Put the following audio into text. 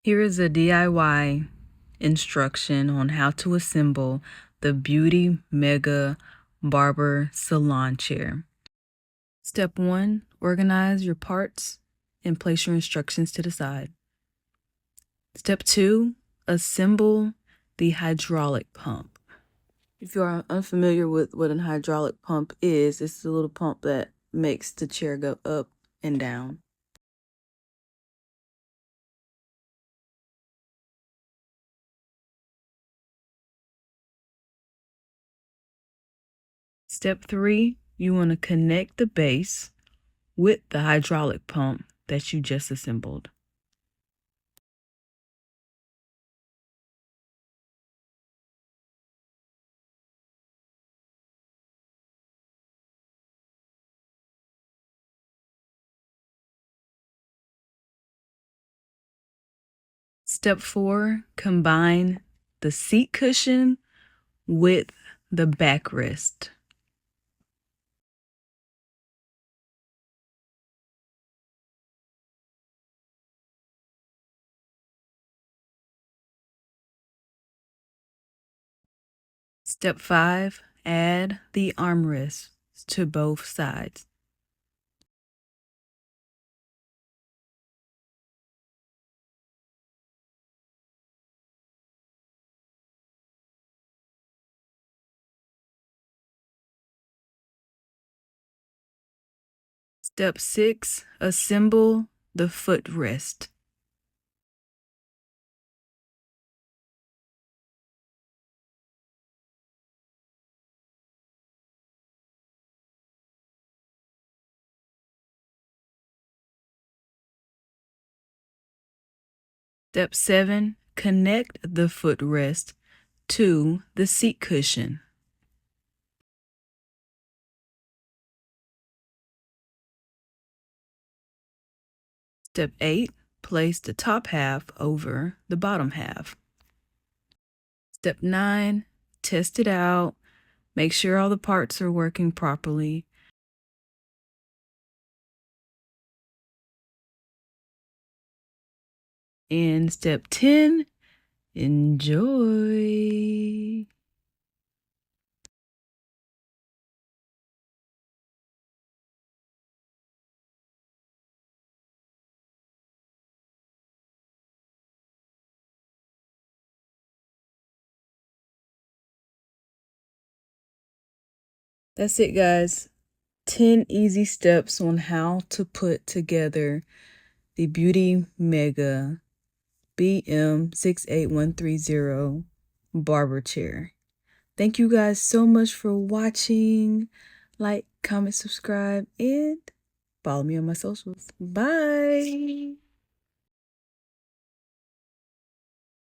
Here is a DIY instruction on how to assemble the Beauty Mega Barber Salon Chair. Step 1, organize your parts and place your instructions to the side. Step 2, assemble the hydraulic pump. If you are unfamiliar with what a hydraulic pump is, it's a little pump that makes the chair go up and down. Step 3, you want to connect the base with the hydraulic pump that you just assembled. Step 4, combine the seat cushion with the backrest. Step 5, add the armrests to both sides. Step 6, assemble the footrest. Step 7, connect the footrest to the seat cushion. Step 8, place the top half over the bottom half. Step 9, test it out. Make sure all the parts are working properly. And step 10, enjoy. That's it, guys. 10 easy steps on how to put together the Beauty Mega BM68130 barber chair. Thank you guys so much for watching. Like, comment, subscribe, and follow me on my socials. Bye.